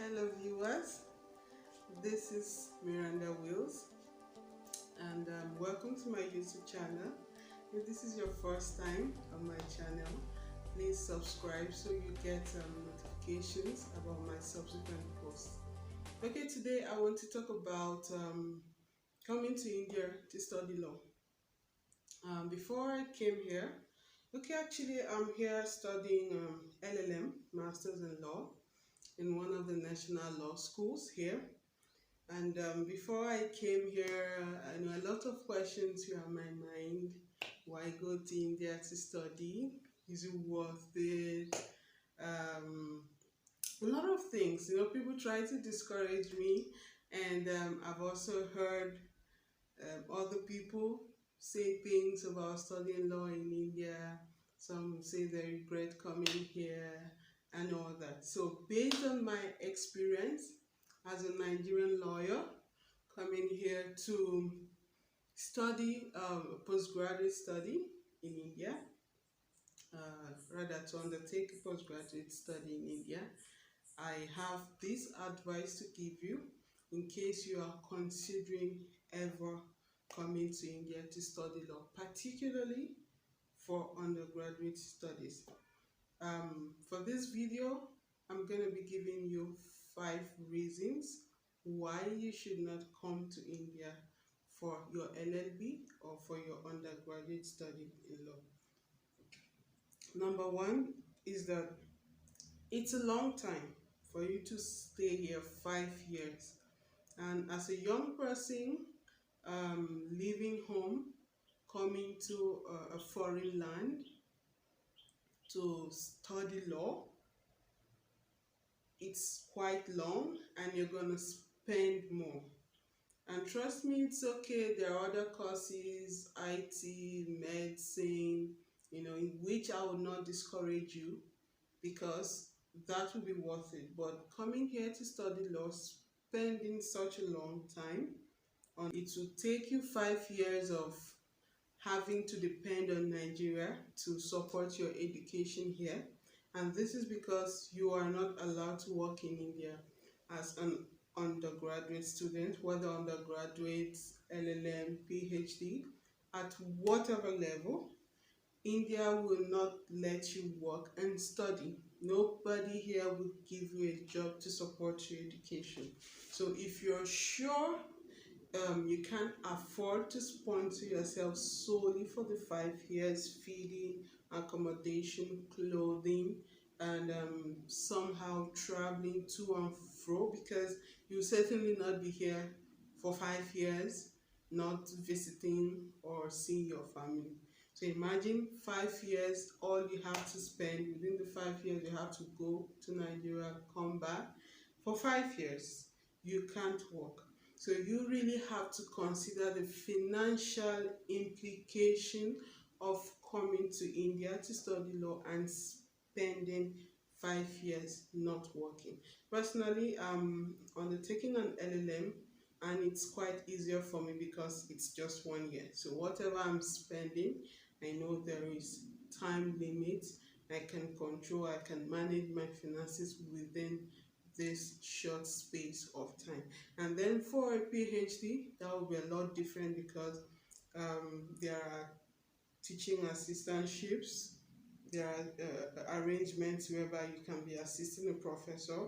Hello viewers, this is Miranda Wills and welcome to my YouTube channel. If this is your first time on my channel, please subscribe so you get notifications about my subsequent posts. Okay, today I want to talk about coming to India to study law. Before I came here, actually I'm here studying LLM, Masters in Law, in one of the national law schools here. And before I came here, I know a lot of questions were on my mind. Why go to India to study? Is it worth it? A lot of things. People try to discourage me, and I've also heard other people say things about studying law in India. Some say they regret coming here and all that. So based on my experience as a Nigerian lawyer coming here to study postgraduate study in India, rather to undertake a postgraduate study in India, I have this advice to give you in case you are considering ever coming to India to study law, particularly for undergraduate studies. For this video, I'm going to be giving you 5 reasons why you should not come to India for your LLB or for your undergraduate study in law. Number 1 is that it's a long time for you to stay here 5 years. And as a young person leaving home, coming to a foreign land to study law, it's quite long and you're going to spend more. And trust me, it's okay. There are other courses, IT, medicine, in which I will not discourage you because that will be worth it. But coming here to study law, spending such a long time, it will take you 5 years of having to depend on Nigeria to support your education here. And this is because you are not allowed to work in India as an undergraduate student, whether undergraduate, LLM, PhD, at whatever level. India will not let you work and study. Nobody here will give you a job to support your education. So if you're sure you can't afford to sponsor yourself solely for the 5 years, feeding, accommodation, clothing, and somehow traveling to and fro, because you'll certainly not be here for 5 years not visiting or seeing your family. So imagine 5 years, all you have to spend within the 5 years, you have to go to Nigeria, come back. For 5 years, you can't work. So you really have to consider the financial implication of coming to India to study law and spending 5 years not working. Personally, I'm undertaking an LLM and it's quite easier for me because it's just 1 year. So whatever I'm spending, I know there is time limit. I can control, I can manage my finances within this short space of time. And then for a PhD, that will be a lot different because there are teaching assistantships, there are arrangements whereby you can be assisting a professor,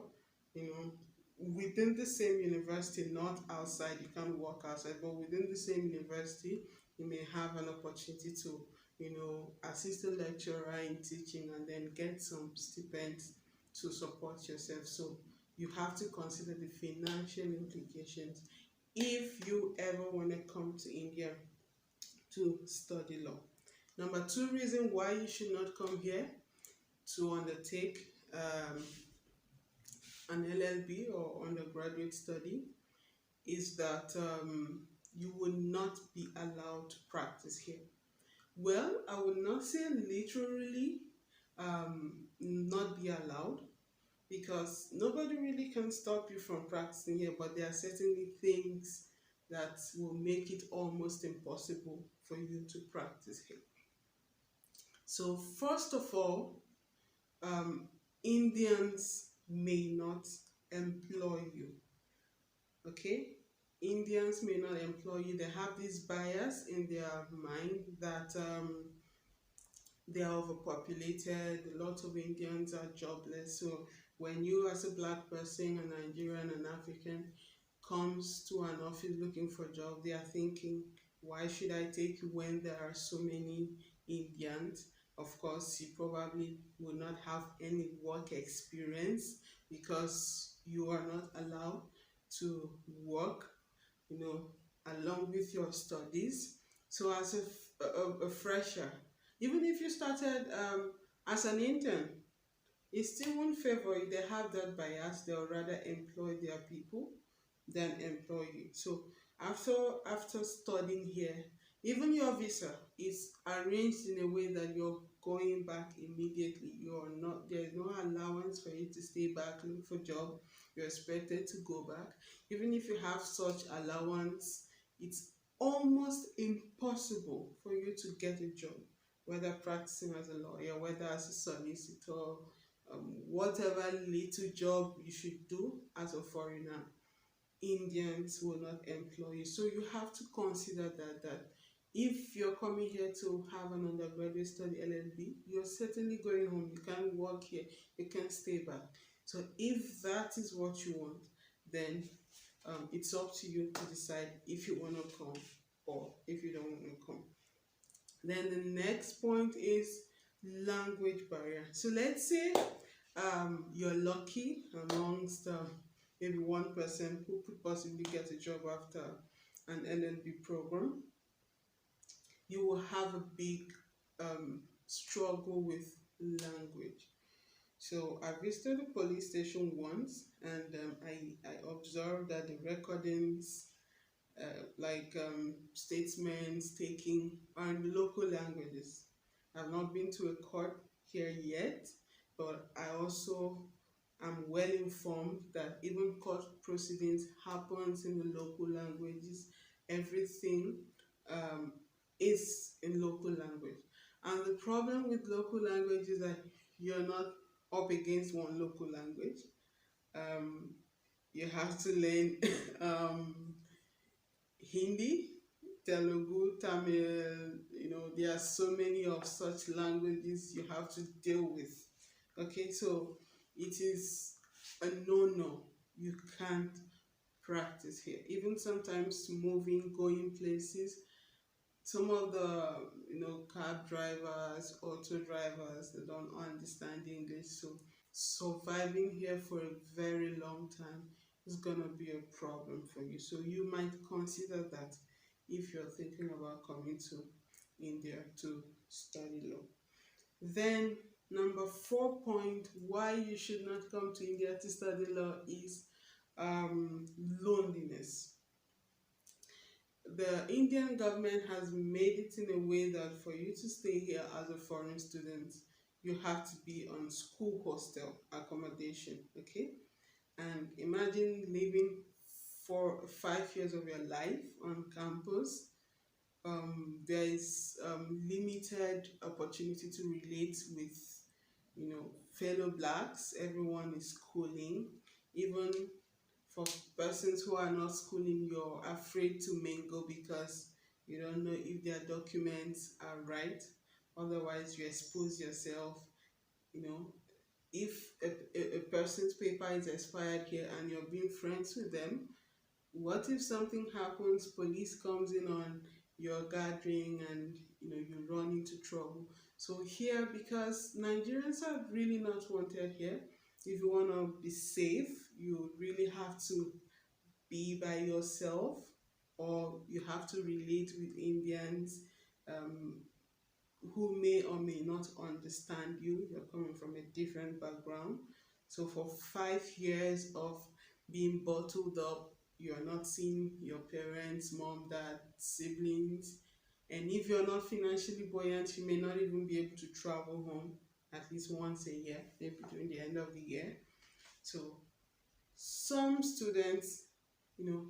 within the same university, not outside. You can't work outside, but within the same university, you may have an opportunity to, assist a lecturer in teaching and then get some stipends to support yourself. So you have to consider the financial implications if you ever want to come to India to study law. Number 2 reason why you should not come here to undertake an LLB or undergraduate study is that you will not be allowed to practice here. Well, I would not say literally not be allowed, because nobody really can stop you from practicing here, but there are certainly things that will make it almost impossible for you to practice here. So first of all, Indians may not employ you. Okay, Indians may not employ you. They have this bias in their mind that they are overpopulated. A lot of Indians are jobless. So when you, as a black person, a Nigerian, an African, comes to an office looking for a job, they are thinking, why should I take you when there are so many Indians? Of course, you probably will not have any work experience because you are not allowed to work, you know, along with your studies. So as a fresher, even if you started as an intern, it still won't favor you. They have that bias. They'll rather employ their people than employ you. So after studying here, even your visa is arranged in a way that you're going back immediately. You're not There's no allowance for you to stay back, look for job. You're expected to go back. Even if you have such allowance, it's almost impossible for you to get a job, whether practicing as a lawyer, whether as a solicitor, whatever little job you should do as a foreigner, Indians will not employ you. So you have to consider that if you're coming here to have an undergraduate study LLB, you're certainly going home. You can't work here. You can't stay back. So if that is what you want, then it's up to you to decide if you want to come or if you don't want to come. Then the next point is language barrier. So let's say you're lucky amongst maybe 1% who could possibly get a job after an LLB program. You will have a big struggle with language. So I visited a police station once, and I observed that the recordings, statements taking are in local languages. I've not been to a court here yet, but I also am well informed that even court proceedings happens in the local languages. Everything um, is in local language. And the problem with local language is that you're not up against one local language. Um, you have to learn Hindi, Telugu, Tamil, there are so many of such languages you have to deal with. Okay, so it is a no-no. You can't practice here. Even sometimes moving, going places, some of the cab drivers, auto drivers, they don't understand English. So surviving here for a very long time is gonna be a problem for you. So you might consider that if you're thinking about coming to India to study law. Then number 4 point why you should not come to India to study law is loneliness. The Indian government has made it in a way that for you to stay here as a foreign student, you have to be on school hostel accommodation. Okay, and imagine living for 5 years of your life on campus. There is limited opportunity to relate with fellow blacks. Everyone is schooling. Even for persons who are not schooling, you're afraid to mingle because you don't know if their documents are right. Otherwise you expose yourself. If a person's paper is expired here and you're being friends with them, what if something happens, police comes in on your gathering, and you run into trouble? So here, because Nigerians are really not wanted here, if you want to be safe, you really have to be by yourself, or you have to relate with Indians who may or may not understand you. You're coming from a different background. So for 5 years of being bottled up, you're not seeing your parents, mom, dad, siblings. And if you're not financially buoyant, you may not even be able to travel home at least once a year, maybe during the end of the year. So some students,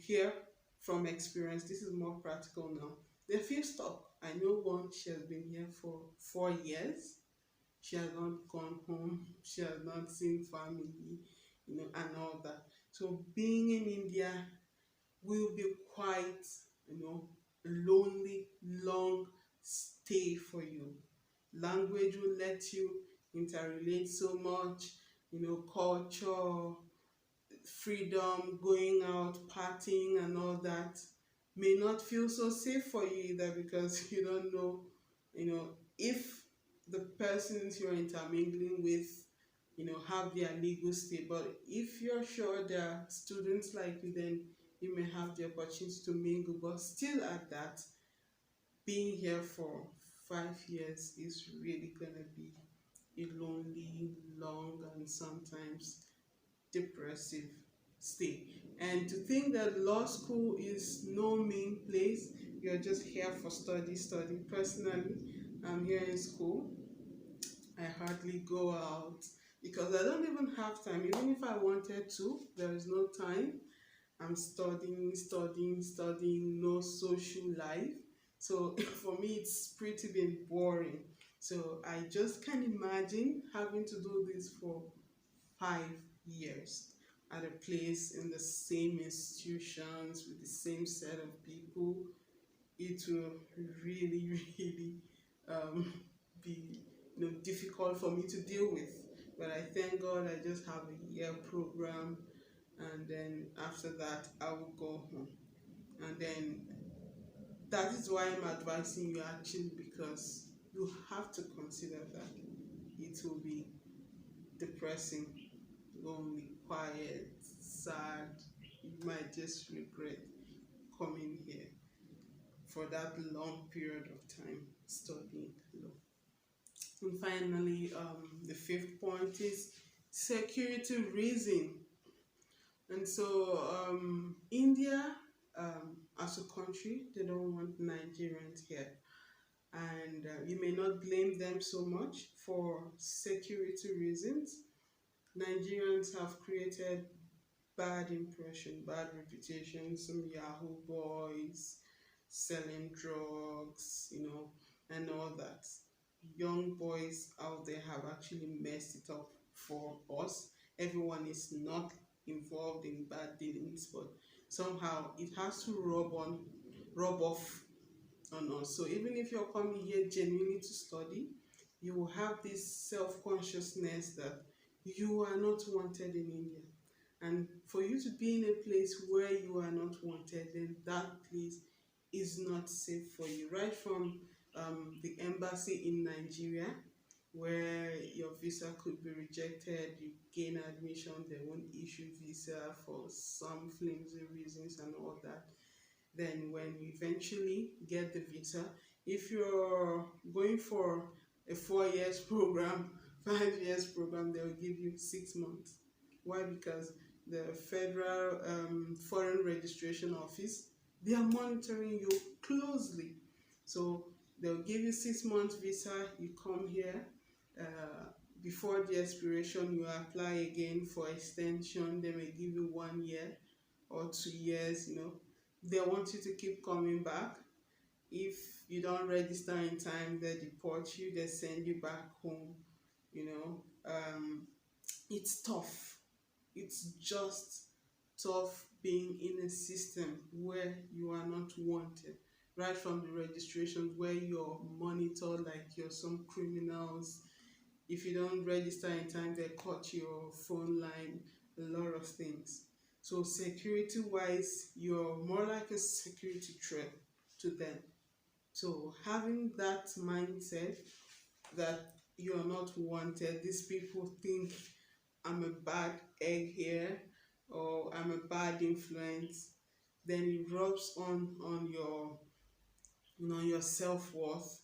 here from experience, this is more practical now, they feel stuck. I know one, she has been here for 4 years. She has not gone home. She has not seen family, and all that. So being in India will be quite, you know, a lonely, long stay for you. Language will let you interrelate so much, culture, freedom, going out, partying, and all that may not feel so safe for you either, because you don't know, if the persons you're intermingling with, have their legal stay. But if you're sure they're students like you, then you may have the opportunity to mingle. But still, at that, being here for 5 years is really gonna be a lonely, long, and sometimes depressive stay. And to think that law school is no mean place, you're just here for study, study. Personally, I'm here in school. I hardly go out because I don't even have time. Even if I wanted to, there is no time. I'm studying, studying, studying, no social life. So for me, it's pretty been boring. So I just can't imagine having to do this for 5 years at a place in the same institutions with the same set of people. It will really, really um, be difficult for me to deal with. But I thank God I just have a year program, and then after that I will go home. And then that is why I'm advising you, actually, because you have to consider that it will be depressing, lonely, quiet, sad. You might just regret coming here for that long period of time studying law. And finally, the fifth point is security reason. And so, India, as a country, they don't want Nigerians here. And you may not blame them so much for security reasons. Nigerians have created bad impression, bad reputation, some Yahoo boys selling drugs, and all that. Young boys out there have actually messed it up for us. Everyone is not involved in bad dealings, but somehow it has to rub off on us. So even if you're coming here genuinely to study, you will have this self-consciousness that you are not wanted in India. And for you to be in a place where you are not wanted, then that place is not safe for you. Right from the embassy in Nigeria, where your visa could be rejected, you gain admission, they won't issue visa for some flimsy reasons and all that. Then when you eventually get the visa, if you're going for a 4 years program, 5 years program, they'll give you 6 months. Why? Because the federal foreign registration office, they are monitoring you closely. So they'll give you 6 months visa, you come here, before the expiration you apply again for extension. They may give you 1 year or 2 years. They want you to keep coming back. If you don't register in time, they deport you, they send you back home. It's tough. It's just tough being in a system where you are not wanted. Right from the registration, where you're monitored like you're some criminals. If you don't register in time, they cut your phone line, a lot of things. So security wise, you're more like a security threat to them. So having that mindset that you're not wanted, these people think I'm a bad egg here, or I'm a bad influence, then it rubs on your self-worth.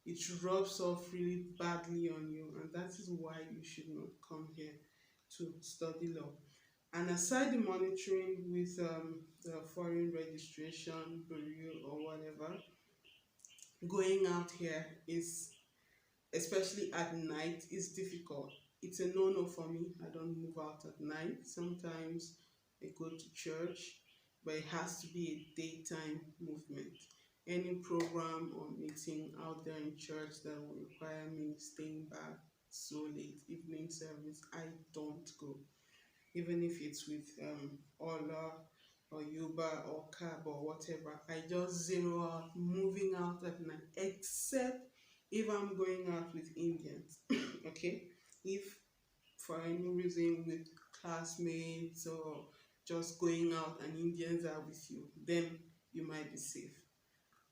It rubs off really badly on you, and that is why you should not come here to study law. And aside the monitoring with the foreign registration bureau or whatever, going out here is, especially at night, is difficult. It's a no-no for me. I don't move out at night. Sometimes I go to church, but it has to be a daytime movement. Any program or meeting out there in church that will require me staying back so late, evening service, I don't go. even if it's with Ola or Uber or cab or whatever. I just zero out moving out at night, except if I'm going out with Indians. Okay, if for any reason with classmates or just going out and Indians are with you, then you might be safe.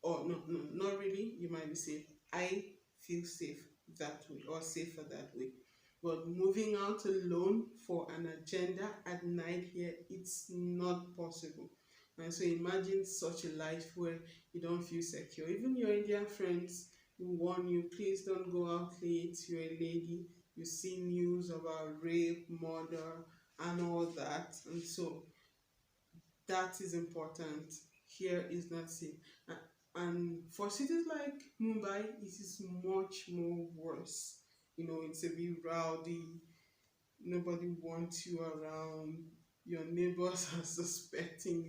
Or no, no, not really, you might be safe. I feel safe that way or safer that way. But moving out alone for an agenda at night here, it's not possible. And so imagine such a life where you don't feel secure. Even your Indian friends will warn you, please don't go out late, you're a lady, you see news about rape, murder, and all that. And so that is important. Here is not safe. And for cities like Mumbai, it is much more worse. It's a bit rowdy, nobody wants you around, your neighbors are suspecting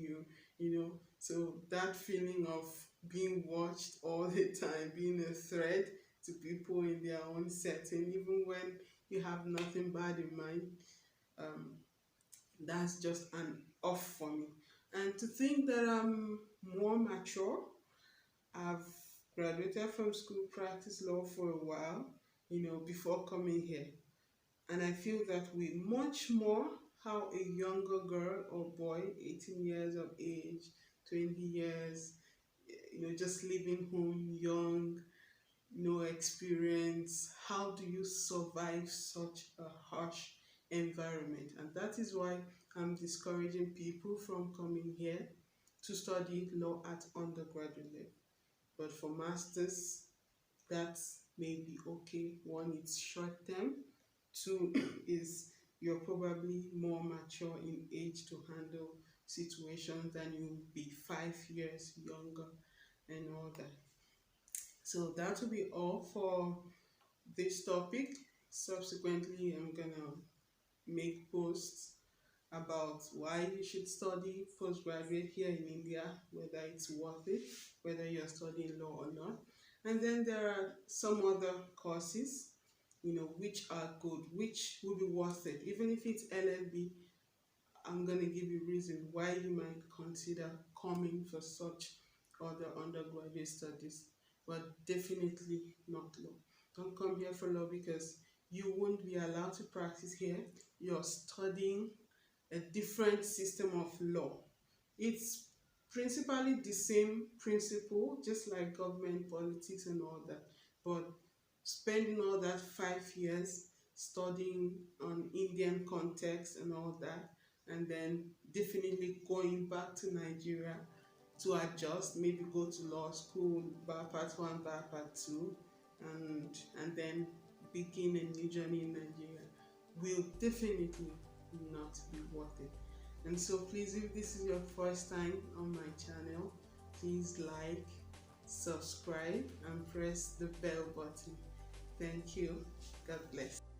you, So that feeling of being watched all the time, being a threat to people in their own setting, even when you have nothing bad in mind, um, that's just an off for me. And to think that I'm more mature, I've graduated from school, practiced law for a while, before coming here. And I feel that we much more how a younger girl or boy, 18 years of age, 20 years, just leaving home young, no experience, how do you survive such a harsh environment? And that is why I'm discouraging people from coming here to study law at undergraduate level. But for masters, that may be okay. One, it's short term. Two, is you're probably more mature in age to handle situations than you be 5 years younger and all that. So that will be all for this topic. Subsequently, I'm gonna make posts about why you should study postgraduate here in India, whether it's worth it, whether you're studying law or not. And then there are some other courses, which are good, which will be worth it. Even if it's LLB, I'm going to give you reason why you might consider coming for such other undergraduate studies, but definitely not law. Don't come here for law because you won't be allowed to practice here. You're studying a different system of law. It's principally the same principle, just like government politics and all that, but spending all that 5 years studying on Indian context and all that, and then definitely going back to Nigeria to adjust, maybe go to law school, bar part one, bar part two, and then begin a new journey in Nigeria will definitely not be worth it. And so please, if this is your first time on my channel, please like, subscribe, and press the bell button. Thank you. God bless.